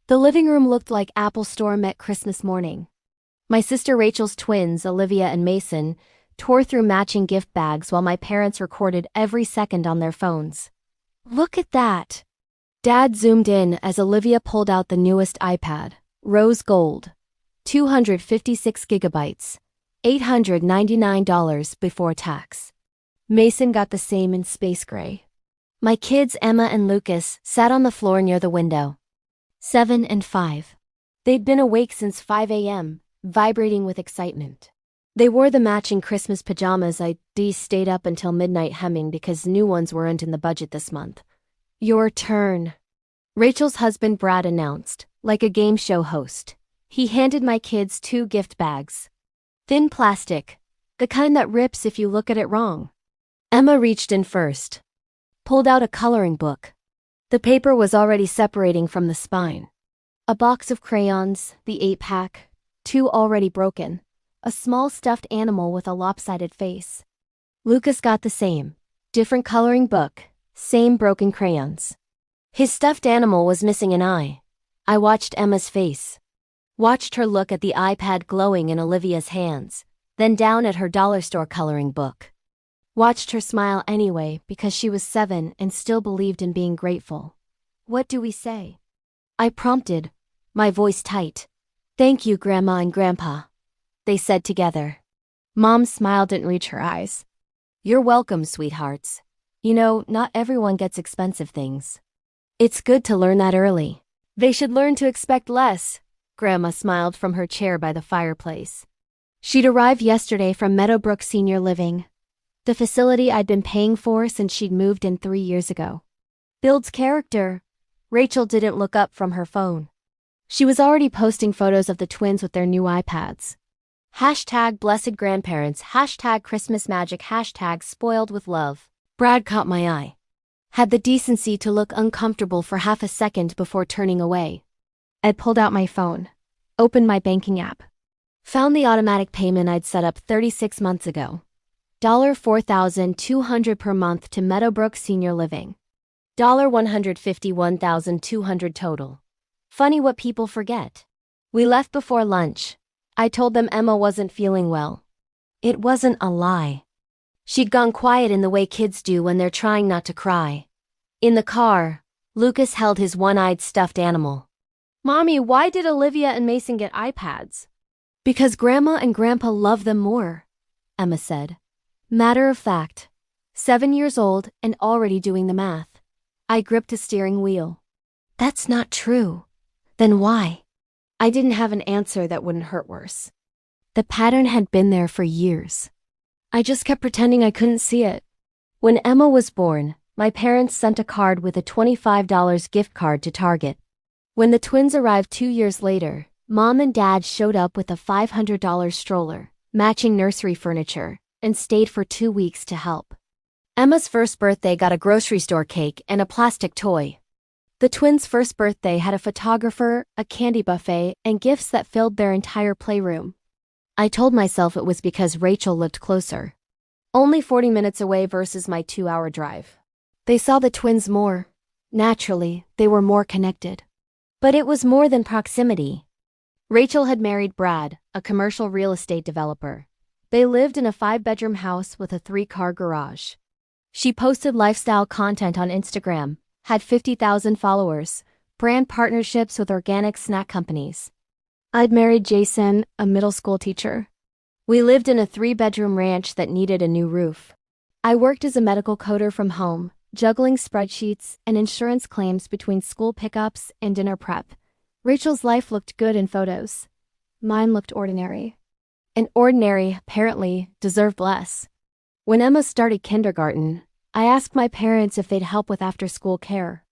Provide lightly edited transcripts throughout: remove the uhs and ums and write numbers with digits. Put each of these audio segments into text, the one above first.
The living room looked like Apple Store met Christmas morning. My sister Rachel's twins, Olivia and Mason, tore through matching gift bags while my parents recorded every second on their phones. "Look at that!" Dad zoomed in as Olivia pulled out the newest iPad, rose gold, 256 gigabytes, $899 before tax. Mason got the same in space gray. My kids Emma and Lucas sat on the floor near the window. 7 and 5. They'd been awake since 5 a.m., vibrating with excitement. They wore the matching Christmas pajamas. I stayed up until midnight hemming because new ones weren't in the budget this month. "Your turn," Rachel's husband Brad announced, like a game show host. He handed my kids 2 gift bags. Thin plastic, the kind that rips if you look at it wrong. Emma reached in first, pulled out a coloring book. The paper was already separating from the spine. A box of crayons, the 8-pack, 2 already broken, a small stuffed animal with a lopsided face. Lucas got the same, different coloring book, same broken crayons. His stuffed animal was missing an eye. I watched Emma's face. Watched her look at the iPad glowing in Olivia's hands, then down at her dollar store coloring book. Watched her smile anyway because she was 7 and still believed in being grateful. "What do we say?" I prompted, my voice tight. "Thank you, Grandma and Grandpa," they said together. Mom's smile didn't reach her eyes. "You're welcome, sweethearts. You know, not everyone gets expensive things. It's good to learn that early. They should learn to expect less," Grandma smiled from her chair by the fireplace. She'd arrived yesterday from Meadowbrook Senior Living, the facility I'd been paying for since she'd moved in 3 years ago. "Builds character." Rachel didn't look up from her phone. She was already posting photos of the twins with their new iPads. Hashtag blessed grandparents, hashtag Christmas magic, hashtag spoiled with love. Brad caught my eye. Had the decency to look uncomfortable for half a second before turning away. I'd pulled out my phone, opened my banking app. Found the automatic payment I'd set up 36 months ago. $4,200 per month to Meadowbrook Senior Living. $151,200 total. Funny what people forget. We left before lunch. I told them Emma wasn't feeling well. It wasn't a lie. She'd gone quiet in the way kids do when they're trying not to cry. In the car, Lucas held his one-eyed stuffed animal. "Mommy, why did Olivia and Mason get iPads?" "Because Grandma and Grandpa love them more," Emma said. Matter of fact. 7 years old and already doing the math. I gripped a steering wheel. "That's not true." "Then why?" I didn't have an answer that wouldn't hurt worse. The pattern had been there for years. I just kept pretending I couldn't see it. When Emma was born, my parents sent a card with a $25 gift card to Target. When the twins arrived 2 years later, Mom and Dad showed up with a $500 stroller, matching nursery furniture, and stayed for 2 weeks to help. Emma's first birthday got a grocery store cake and a plastic toy. The twins' first birthday had a photographer, a candy buffet, and gifts that filled their entire playroom. I told myself it was because Rachel lived closer. Only 40 minutes away versus my 2-hour drive. They saw the twins more. Naturally, they were more connected. But it was more than proximity. Rachel had married Brad, a commercial real estate developer. They lived in a 5-bedroom house with a 3-car garage. She posted lifestyle content on Instagram, had 50,000 followers, brand partnerships with organic snack companies. I'd married Jason, a middle school teacher. We lived in a 3-bedroom ranch that needed a new roof. I worked as a medical coder from home, juggling spreadsheets and insurance claims between school pickups and dinner prep. Rachel's life looked good in photos. Mine looked ordinary. And ordinary, apparently, deserved less. When Emma started kindergarten, I asked my parents if they'd help with after-school care.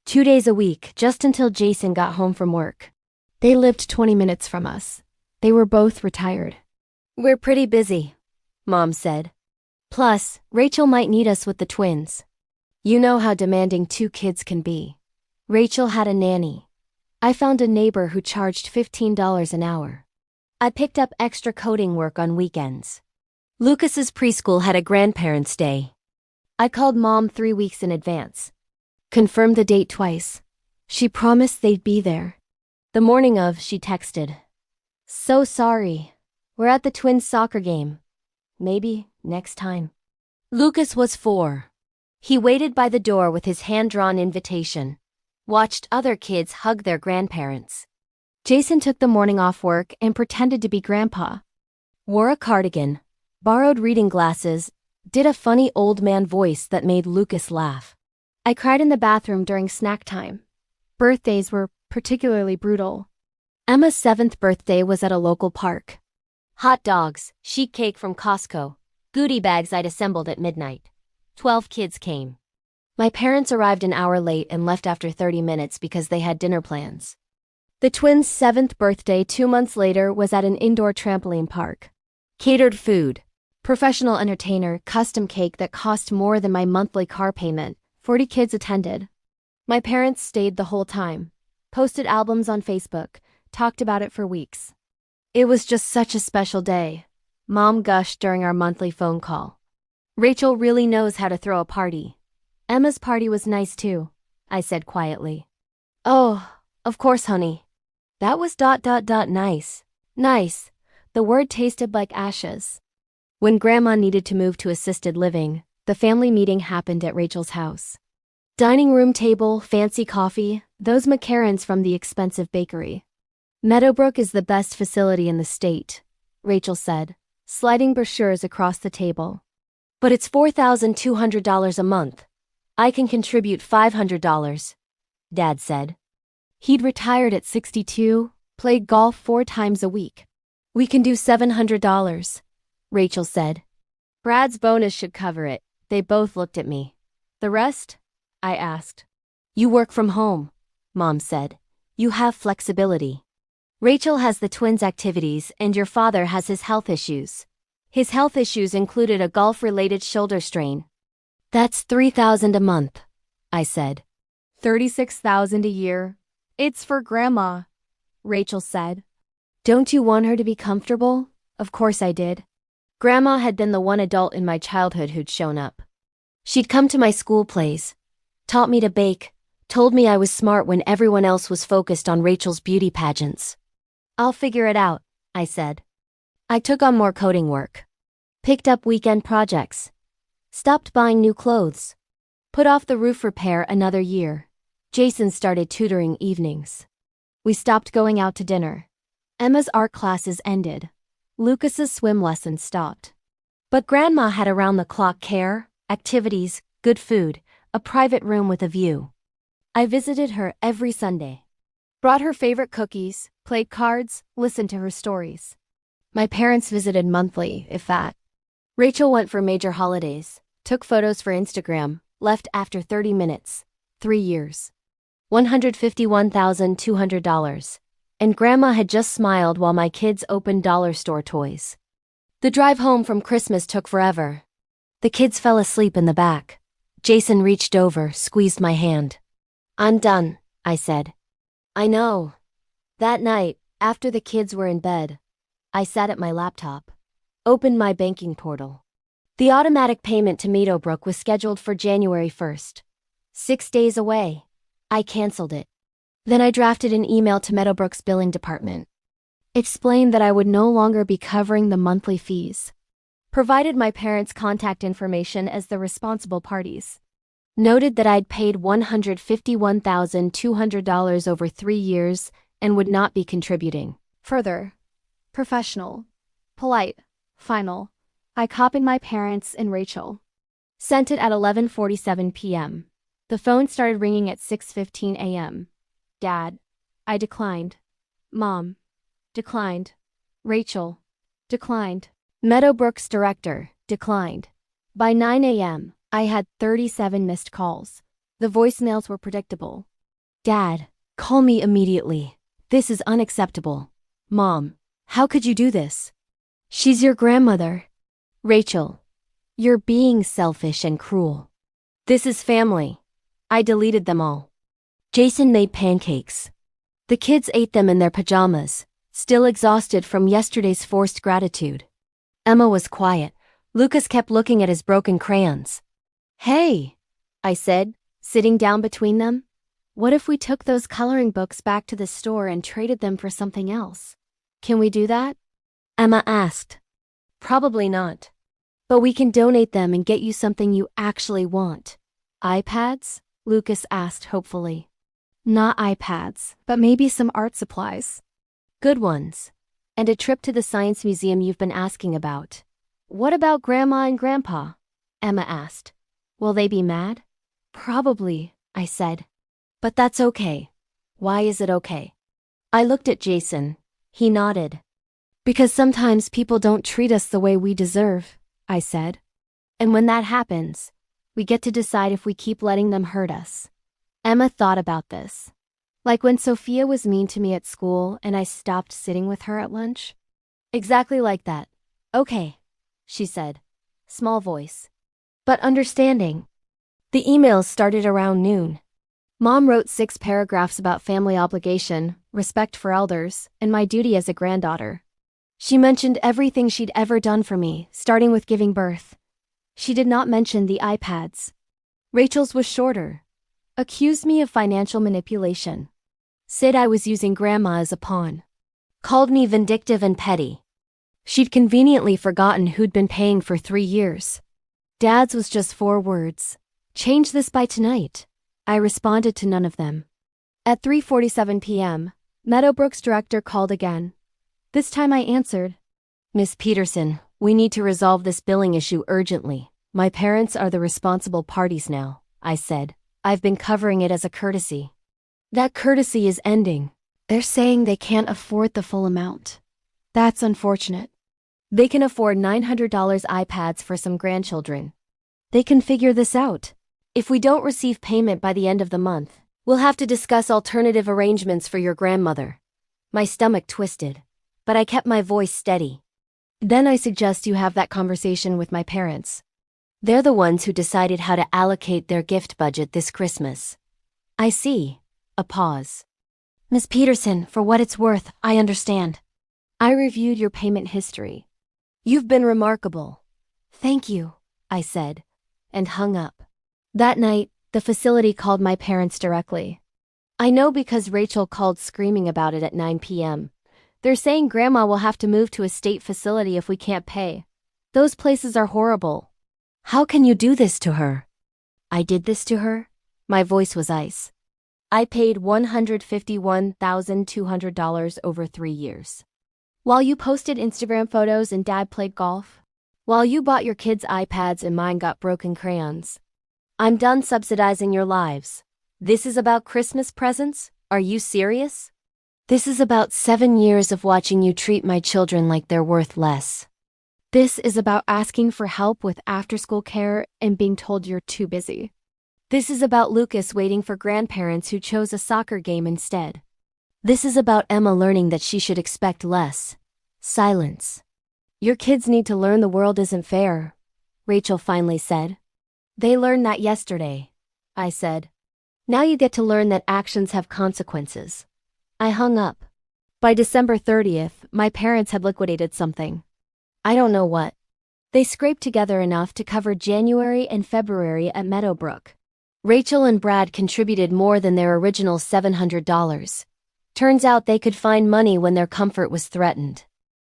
2 days a week, just until Jason got home from work. They lived 20 minutes from us. They were both retired. "We're pretty busy," Mom said. "Plus, Rachel might need us with the twins. You know how demanding 2 kids can be." Rachel had a nanny. I found a neighbor who charged $15 an hour. I picked up extra coding work on weekends. Lucas's preschool had a grandparents' day. I called Mom 3 weeks in advance. Confirmed the date twice. She promised they'd be there. The morning of, she texted. So sorry. We're at the twins' soccer game. Maybe next time. Lucas was 4. He waited by the door with his hand-drawn invitation. Watched other kids hug their grandparents. Jason took the morning off work and pretended to be grandpa. Wore a cardigan, borrowed reading glasses, did a funny old man voice that made Lucas laugh. I cried in the bathroom during snack time. Birthdays were particularly brutal. Emma's 7th birthday was at a local park. Hot dogs, sheet cake from Costco, goodie bags I'd assembled at midnight. 12 kids came. My parents arrived an hour late and left after 30 minutes because they had dinner plans. The twins' 7th birthday 2 months later was at an indoor trampoline park. Catered food, professional entertainer, custom cake that cost more than my monthly car payment. 40 kids attended. My parents stayed the whole time, posted albums on Facebook, talked about it for weeks. It was just such a special day. Mom gushed during our monthly phone call. Rachel really knows how to throw a party. Emma's party was nice too, I said quietly. Oh, of course, honey. That was nice. Nice. The word tasted like ashes. When Grandma needed to move to assisted living, the family meeting happened at Rachel's house. Dining room table, fancy coffee, those macarons from the expensive bakery. Meadowbrook is the best facility in the state, Rachel said, sliding brochures across the table. But it's $4,200 a month. I can contribute $500, Dad said. He'd retired at 62, played golf 4 times a week. We can do $700, Rachel said. Brad's bonus should cover it. They both looked at me. The rest? I asked. You work from home, Mom said. You have flexibility. Rachel has the twins' activities and your father has his health issues. His health issues included a golf-related shoulder strain. That's $3,000 a month, I said. $36,000 a year. It's for Grandma, Rachel said. Don't you want her to be comfortable? Of course I did. Grandma had been the one adult in my childhood who'd shown up. She'd come to my school plays, taught me to bake, told me I was smart when everyone else was focused on Rachel's beauty pageants. I'll figure it out, I said. I took on more coding work. Picked up weekend projects. Stopped buying new clothes. Put off the roof repair another year. Jason started tutoring evenings. We stopped going out to dinner. Emma's art classes ended. Lucas's swim lessons stopped. But Grandma had around-the-clock care, activities, good food, a private room with a view. I visited her every Sunday. Brought her favorite cookies, played cards, listened to her stories. My parents visited monthly, if that. Rachel went for major holidays, took photos for Instagram, left after 30 minutes. 3 years. $151,200. And Grandma had just smiled while my kids opened dollar store toys. The drive home from Christmas took forever. The kids fell asleep in the back. Jason reached over, squeezed my hand. I'm done, I said. I know. That night, after the kids were in bed, I sat at my laptop, opened my banking portal. The automatic payment to Meadowbrook was scheduled for January 1st. 6 days away. I canceled it. Then I drafted an email to Meadowbrook's billing department. Explained that I would no longer be covering the monthly fees. Provided my parents' contact information as the responsible parties. Noted that I'd paid $151,200 over 3 years and would not be contributing. Further, professional, polite, final. I copied my parents and Rachel. Sent it at 11:47 p.m. The phone started ringing at 6:15 a.m. Dad. I declined. Mom. Declined. Rachel. Declined. Meadowbrook's director. Declined. By 9 a.m., I had 37 missed calls. The voicemails were predictable. Dad, call me immediately. This is unacceptable. Mom, how could you do this? She's your grandmother. Rachel, you're being selfish and cruel. This is family. I deleted them all. Jason made pancakes. The kids ate them in their pajamas, still exhausted from yesterday's forced gratitude. Emma was quiet. Lucas kept looking at his broken crayons. Hey, I said, sitting down between them. What if we took those coloring books back to the store and traded them for something else? Can we do that? Emma asked. Probably not. But we can donate them and get you something you actually want. iPads? Lucas asked hopefully. Not iPads, but maybe some art supplies. Good ones. And a trip to the science museum you've been asking about. What about Grandma and Grandpa? Emma asked. Will they be mad? Probably, I said. But that's okay. Why is it okay? I looked at Jason. He nodded. Because sometimes people don't treat us the way we deserve, I said. And when that happens, we get to decide if we keep letting them hurt us. Emma thought about this. Like when Sophia was mean to me at school and I stopped sitting with her at lunch? Exactly like that. Okay, she said. Small voice. But understanding. The emails started around noon. Mom wrote 6 paragraphs about family obligation, respect for elders, and my duty as a granddaughter. She mentioned everything she'd ever done for me, starting with giving birth. She did not mention the iPads. Rachel's was shorter. Accused me of financial manipulation. Said I was using Grandma as a pawn. Called me vindictive and petty. She'd conveniently forgotten who'd been paying for 3 years. Dad's was just 4 words. Change this by tonight. I responded to none of them. At 3:47 p.m., Meadowbrook's director called again. This time I answered. Miss Peterson, we need to resolve this billing issue urgently. My parents are the responsible parties now, I said. I've been covering it as a courtesy. That courtesy is ending. They're saying they can't afford the full amount. That's unfortunate. They can afford $900 iPads for some grandchildren. They can figure this out. If we don't receive payment by the end of the month, we'll have to discuss alternative arrangements for your grandmother. My stomach twisted, but I kept my voice steady. Then I suggest you have that conversation with my parents. They're the ones who decided how to allocate their gift budget this Christmas. I see. A pause. Miss Peterson, for what it's worth, I understand. I reviewed your payment history. You've been remarkable. Thank you, I said, and hung up. That night, the facility called my parents directly. I know because Rachel called screaming about it at 9 p.m. They're saying Grandma will have to move to a state facility if we can't pay. Those places are horrible. How can you do this to her? I did this to her? My voice was ice. I paid $151,200 over 3 years. While you posted Instagram photos and Dad played golf? While you bought your kids iPads and mine got broken crayons? I'm done subsidizing your lives. This is about Christmas presents? Are you serious? This is about 7 years of watching you treat my children like they're worth less. This is about asking for help with after-school care and being told you're too busy. This is about Lucas waiting for grandparents who chose a soccer game instead. This is about Emma learning that she should expect less. Silence. Your kids need to learn the world isn't fair, Rachel finally said. They learned that yesterday, I said. Now you get to learn that actions have consequences. I hung up. By December 30th, my parents had liquidated something. I don't know what. They scraped together enough to cover January and February at Meadowbrook. Rachel and Brad contributed more than their original $700. Turns out they could find money when their comfort was threatened.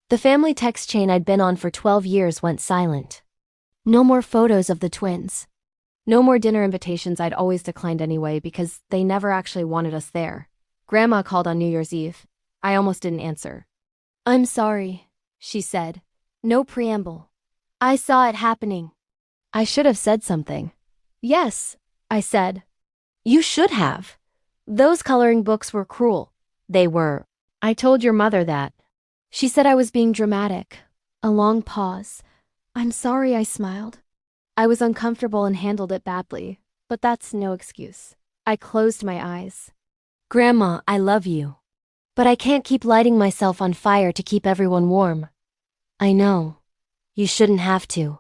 The family text chain I'd been on for 12 years went silent. No more photos of the twins. No more dinner invitations I'd always declined anyway because they never actually wanted us there. Grandma called on New Year's Eve. I almost didn't answer. I'm sorry, she said. No preamble. I saw it happening. I should have said something. Yes, I said. You should have. Those coloring books were cruel. They were. I told your mother that. She said I was being dramatic. A long pause. I'm sorry, I smiled. I was uncomfortable and handled it badly, but that's no excuse. I closed my eyes. Grandma, I love you. But I can't keep lighting myself on fire to keep everyone warm. I know. You shouldn't have to.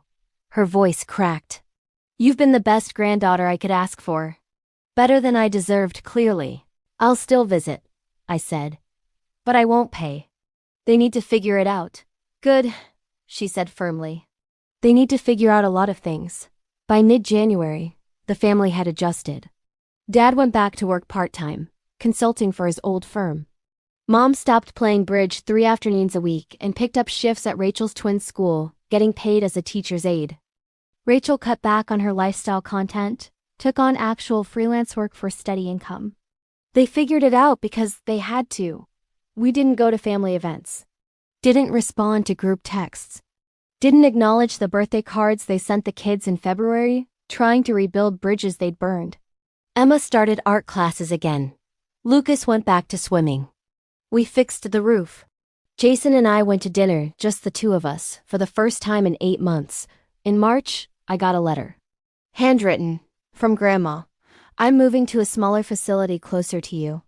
Her voice cracked. You've been the best granddaughter I could ask for. Better than I deserved, clearly. I'll still visit, I said. But I won't pay. They need to figure it out. Good, she said firmly. They need to figure out a lot of things. By mid-January, the family had adjusted. Dad went back to work part-time, consulting for his old firm. Mom stopped playing bridge 3 afternoons a week and picked up shifts at Rachel's twin school, getting paid as a teacher's aide. Rachel cut back on her lifestyle content, took on actual freelance work for steady income. They figured it out because they had to. We didn't go to family events. Didn't respond to group texts. Didn't acknowledge the birthday cards they sent the kids in February, trying to rebuild bridges they'd burned. Emma started art classes again. Lucas went back to swimming. We fixed the roof. Jason and I went to dinner, just the two of us, for the first time in 8 months. In March, I got a letter. Handwritten, from Grandma. I'm moving to a smaller facility closer to you.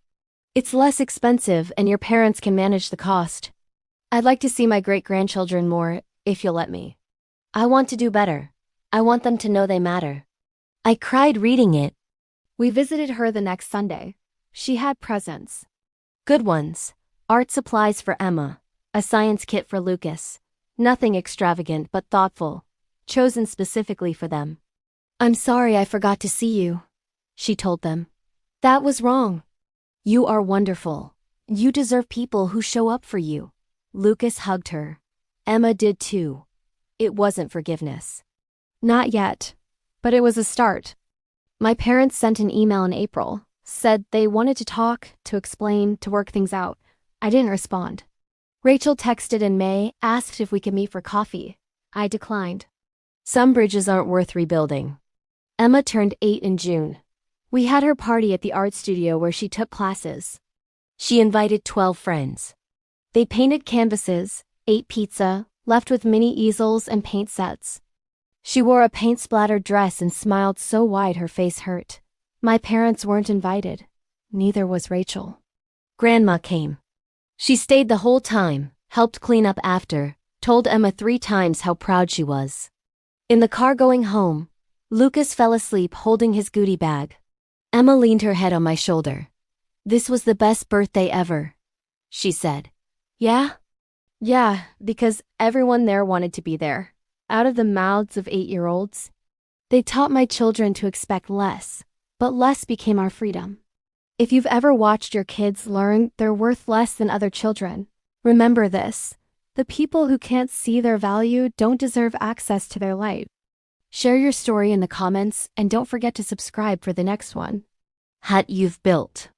It's less expensive and your parents can manage the cost. I'd like to see my great-grandchildren more, if you'll let me. I want to do better. I want them to know they matter. I cried reading it. We visited her the next Sunday. She had presents. Good ones. Art supplies for Emma. A science kit for Lucas. Nothing extravagant but thoughtful. Chosen specifically for them. I'm sorry I forgot to see you, she told them. That was wrong. You are wonderful. You deserve people who show up for you. Lucas hugged her. Emma did too. It wasn't forgiveness. Not yet, but it was a start. My parents sent an email in April, said they wanted to talk, to explain, to work things out. I didn't respond. Rachel texted in May, asked if we could meet for coffee. I declined. Some bridges aren't worth rebuilding. Emma turned 8 in June. We had her party at the art studio where she took classes. She invited 12 friends. They painted canvases, ate pizza, left with mini easels and paint sets. She wore a paint-splattered dress and smiled so wide her face hurt. My parents weren't invited. Neither was Rachel. Grandma came. She stayed the whole time, helped clean up after, told Emma 3 times how proud she was. In the car going home, Lucas fell asleep holding his goodie bag. Emma leaned her head on my shoulder. This was the best birthday ever, she said. Yeah? Yeah, because everyone there wanted to be there. Out of the mouths of 8-year-olds. They taught my children to expect less, but less became our freedom. If you've ever watched your kids learn they're worth less than other children, remember this. The people who can't see their value don't deserve access to their life. Share your story in the comments and don't forget to subscribe for the next one. Hut you've built.